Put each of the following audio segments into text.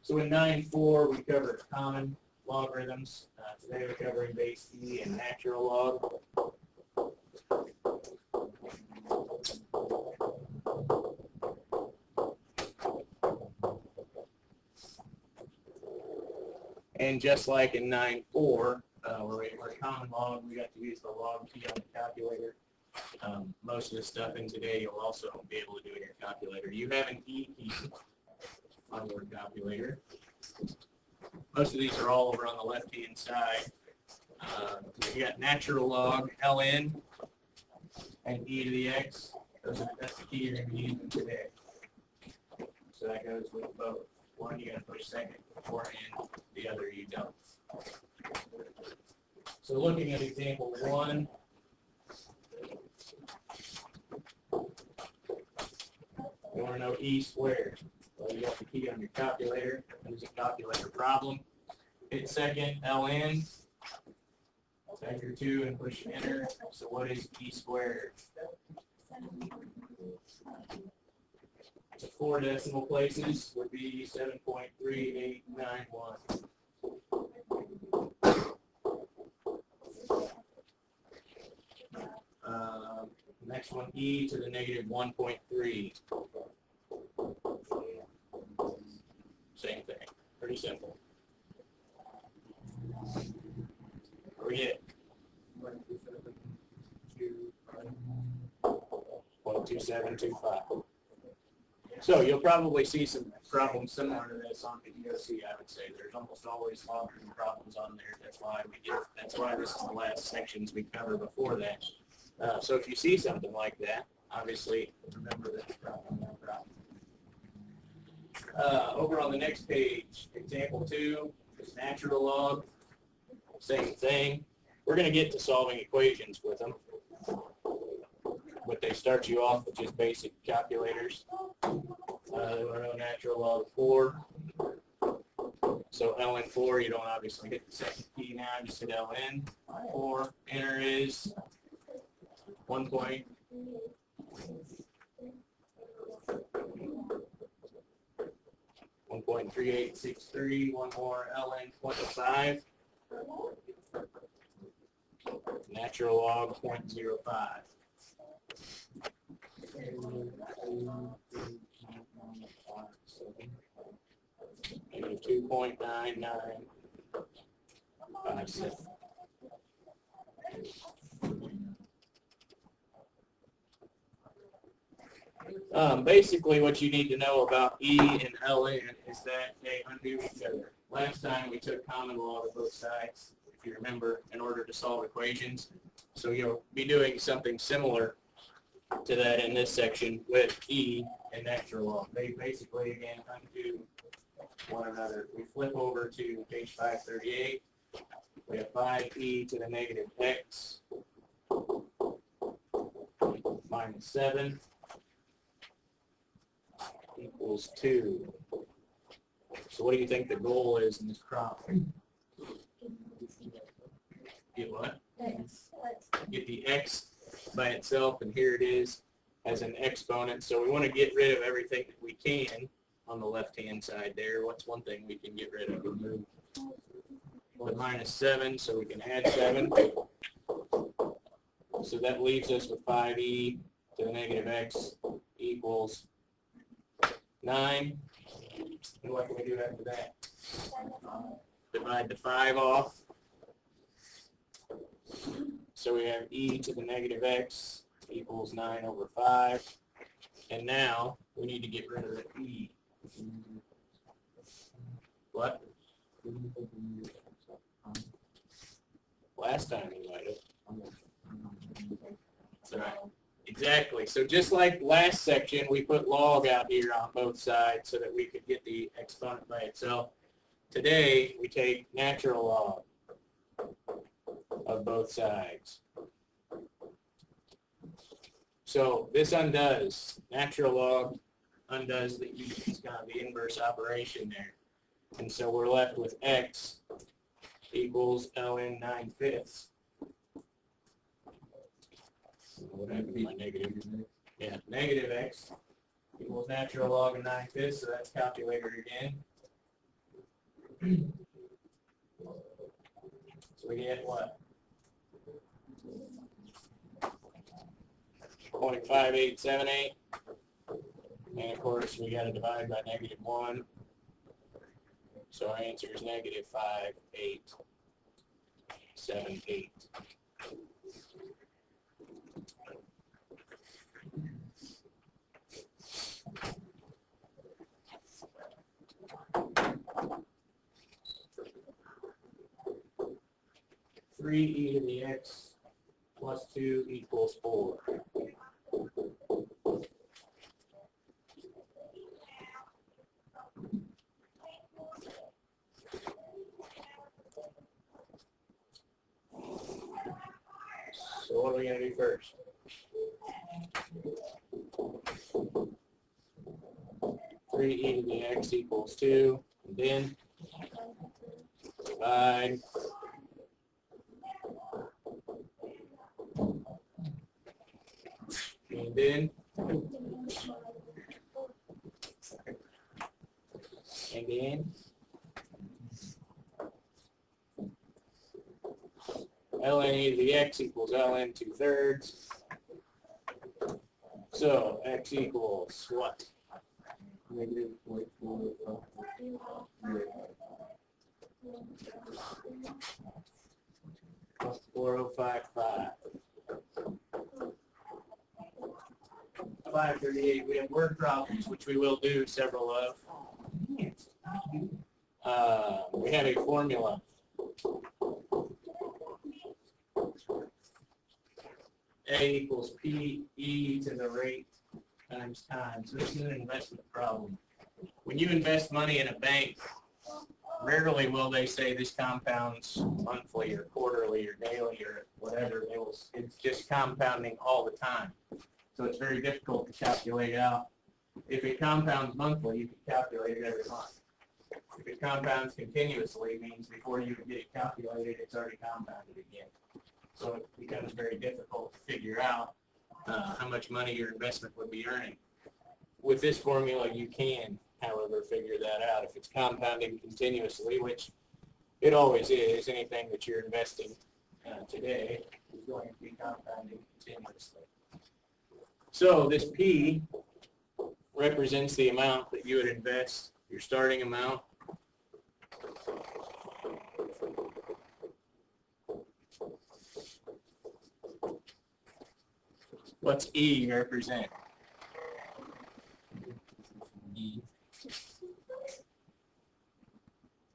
So in 9.4 we covered common logarithms. Today we're covering base E and natural log. And just like in 9.4, where we're common log, we got to use the log key on the calculator. Most of the stuff in today you'll also be able to do in your calculator. You have an E key on your calculator. Most of these are all over on the left-hand side. You got natural log, ln, and e to the x. That's the key you're going to be using today. So that goes with both. One you got to push second beforehand, the other you don't. So looking at example 1, you want to know e squared. Well, you got the key on your calculator. There's a calculator problem. Hit second, ln. Factor 2 and push enter. So what is e squared? So 4 decimal places would be 7.3891. Next one, e to the negative 1.3. Same thing. Pretty simple. We get 0.2725. So you'll probably see some problems similar to this on the EOC, I would say. There's almost always logarithm problems on there. That's why this is the last sections we cover before that. So if you see something like that, obviously remember that problem. Over on the next page, example 2 is natural log. Same thing. We're going to get to solving equations with them. But they start you off with just basic calculators. They want to know natural log 4. So ln 4, you don't obviously hit the second key now, just hit ln 4. Enter is 1.3863. One more, ln 25. Natural log 0.05. Negative 2.9957. Basically, what you need to know about E and ln is that they undo each other. Last time we took common log of both sides, if you remember, in order to solve equations. So you'll be doing something similar to that in this section with E and natural log. They basically, again, undo one another. We flip over to page 538. We have 5e to the negative x minus 7 equals 2. So what do you think the goal is in this problem? Get what? Get the x by itself, and here it is as an exponent. So we want to get rid of everything that we can on the left-hand side there. What's one thing we can get rid of? Remove the minus 7, so we can add 7. So that leaves us with 5e to the negative x equals 9. And what can we do after that? Divide the 5 off. So we have e to the negative x equals 9 over 5. And now we need to get rid of the e. What? Last time you might have. That's right. Exactly. So just like last section, we put log out here on both sides so that we could get the exponent by itself. Today, we take natural log of both sides. So this undoes, natural log undoes the e. It's kind of the inverse operation there. And so we're left with x equals ln 9/5. What happened to my negative? Yeah, negative x equals natural log of 9/5, so that's calculator again. So we get what? 0.5878. And of course, we got to divide by -1. So our answer is -5878. Three e to the x plus 2 equals 4. So what are we going to do first? Three e to the x equals 2, and then divide. And then ln e to the x equals ln 2/3. So x equals what? -4055. 538. We have word problems, which we will do several of. We have a formula. A equals PE to the rate times time. So this is an investment problem. When you invest money in a bank, rarely will they say this compounds monthly or quarterly or daily or whatever. It's just compounding all the time. So it's very difficult to calculate out. If it compounds monthly, you can calculate it every month. If it compounds continuously, it means before you can get it calculated, it's already compounded again. So it becomes very difficult to figure out how much money your investment would be earning. With this formula, you can, however, figure that out. If it's compounding continuously, which it always is, anything that you're investing today is going to be compounding continuously. So this P represents the amount that you would invest, your starting amount. What's E represent? E.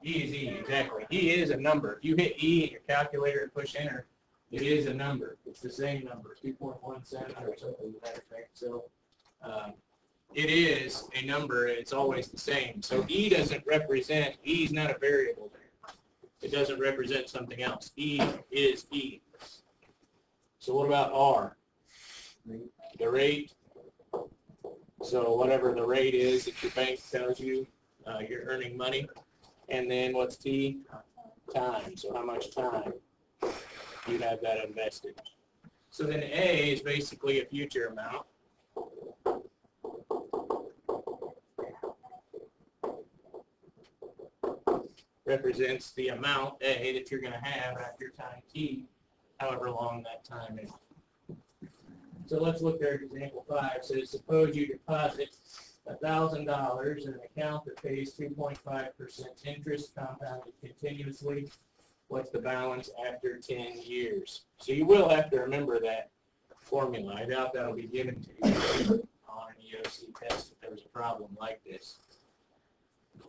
E is E, exactly. E is a number. If you hit E in your calculator and push enter, it is a number. It's the same number, 2.17 or something to that effect. So it is a number. It's always the same. So E doesn't represent, E is not a variable there. It doesn't represent something else. E is E. So what about R? The rate. So whatever the rate is that your bank tells you you're earning money. And then what's T? Time. So how much time you have that invested. So then A is basically a future amount. Represents the amount A that you're going to have after time T, however long that time is. So let's look there at example 5. So suppose you deposit $1,000 in an account that pays 2.5% interest compounded continuously. What's the balance after 10 years? So you will have to remember that formula. I doubt that will be given to you on an EOC test if there's a problem like this.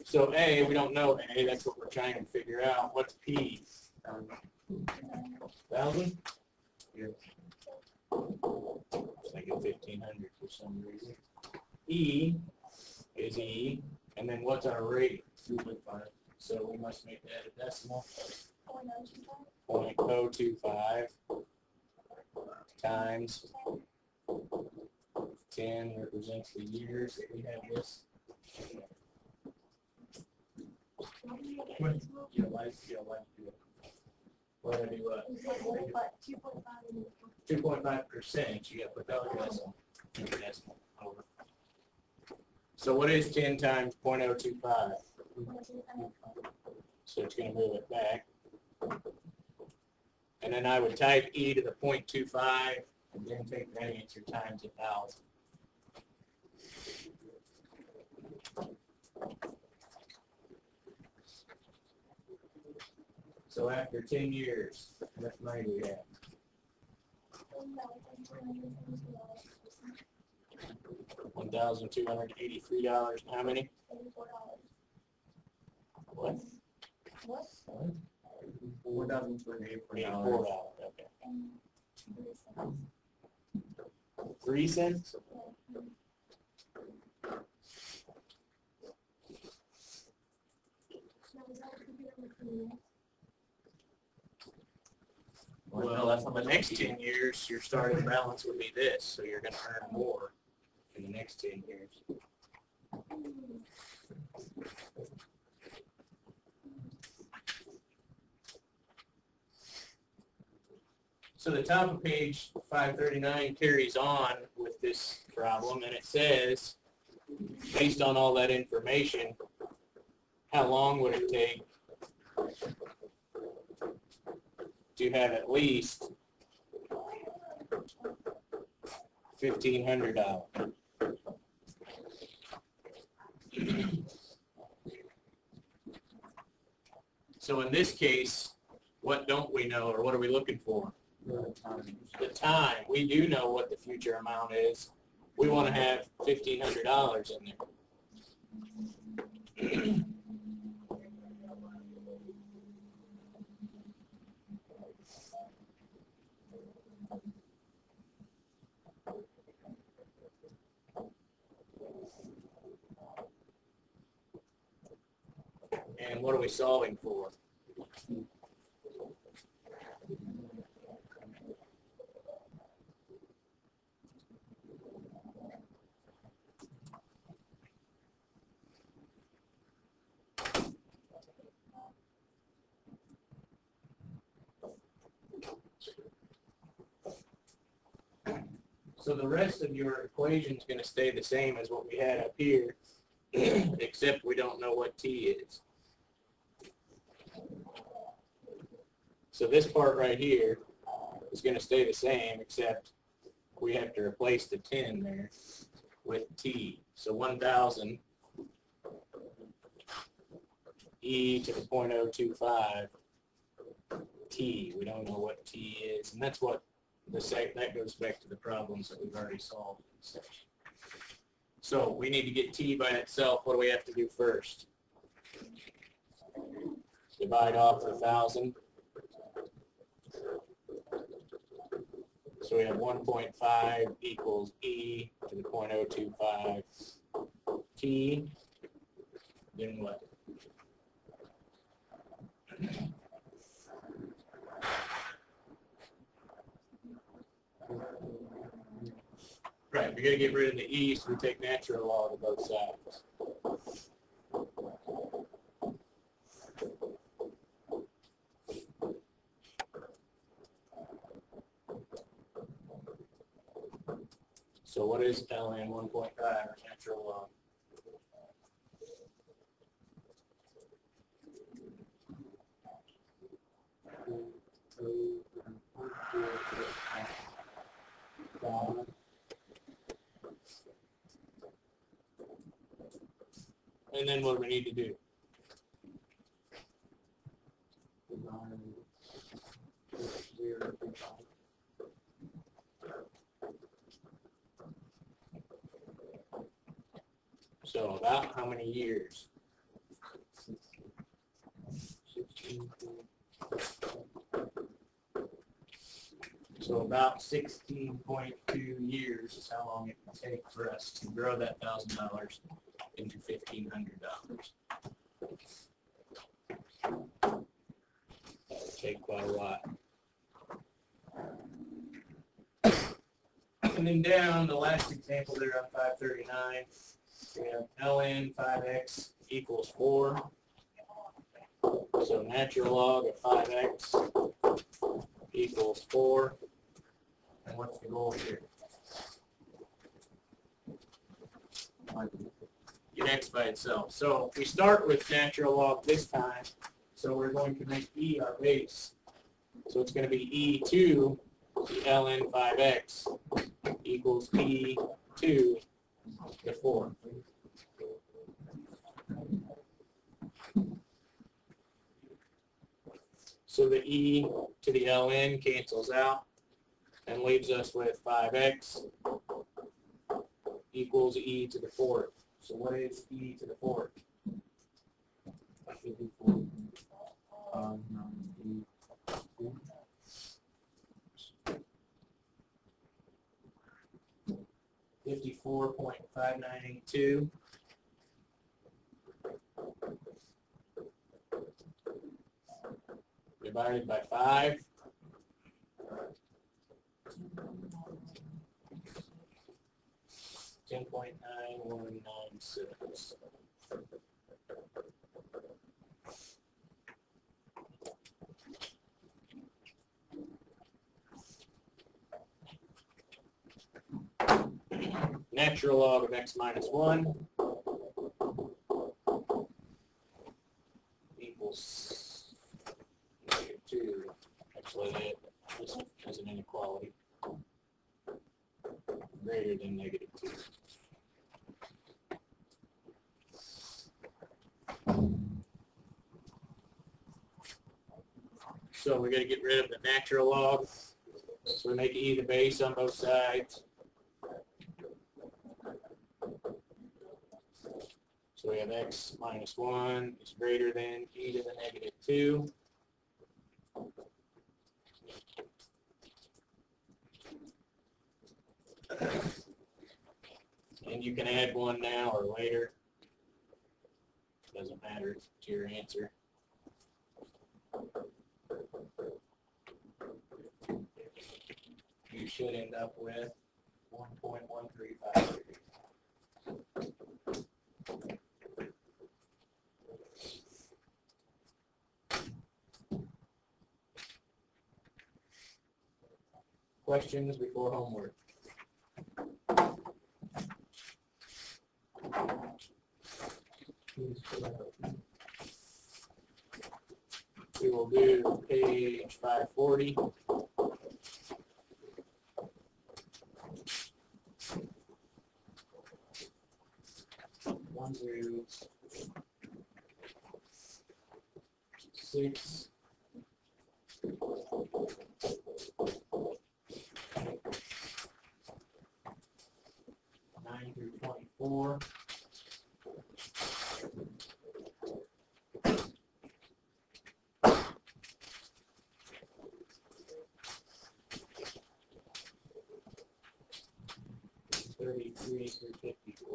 So A, we don't know A. That's what we're trying to figure out. What's P? 1,000? Yeah. I get 1,500 for some reason. E is E, and then what's our rate? 2.5. So we must make that a decimal. 0.025 times 10 represents the years that we have this. What do I do? 2.5%. You got to put that decimal over. So what is 10 times 0.025? So it's going to move it back. And then I would type e to the 0.25 and then take that answer times 1,000. So after 10 years, how much money do we have? $1,283. How many? What? $4,284. Okay. 3 cents? Well, that's on the next 10 years, your starting balance would be this, so you're going to earn more in the next 10 years. So the top of page 539 carries on with this problem, and it says, based on all that information, how long would it take to have at least $1,500? So in this case, what don't we know, or what are we looking for? The time. We do know what the future amount is. We want to have $1,500 in there. And what are we solving for? So the rest of your equation is going to stay the same as what we had up here, except we don't know what t is. So this part right here is going to stay the same, except we have to replace the 10 there with t. So 1,000 e to the 0.025 t. We don't know what t is, and that's what that goes back to the problems that we've already solved in this section. So we need to get t by itself. What do we have to do first? Divide off the 1,000. So we have 1.5 equals e to the 0.025 t. Then what? Right, we got to get rid of the e, so we take natural log of both sides. So what is ln 1.5 or natural log? And then what do we need to do? So about how many years? 16. So about 16.2 years is how long it can take for us to grow that $1,000 into $1,500. That would take quite a lot. And then down the last example there on 539, we have ln 5x equals 4. So natural log of 5x equals 4. And what's the goal here? Get x by itself. So we start with natural log this time. So So we're going to make E our base. So it's going to be E2 ln 5x equals E2 to the 4. So the E to the ln cancels out and leaves us with 5x equals E to the 4th. So what is E to the 4th? 54.5982 divided by 5. $10.9196. Natural log of x minus 1 equals -2. Actually, this is an inequality. Greater than -2. So we're going to get rid of the natural log. So we make E the base on both sides. So we have x minus 1 is greater than E to the -2. And you can add 1 now or later. Doesn't matter to your answer. You should end up with 1.135. Questions before homework? We will do page 540. One through 6. Through 24. Through 54.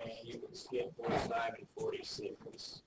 And you can skip 45 and 46.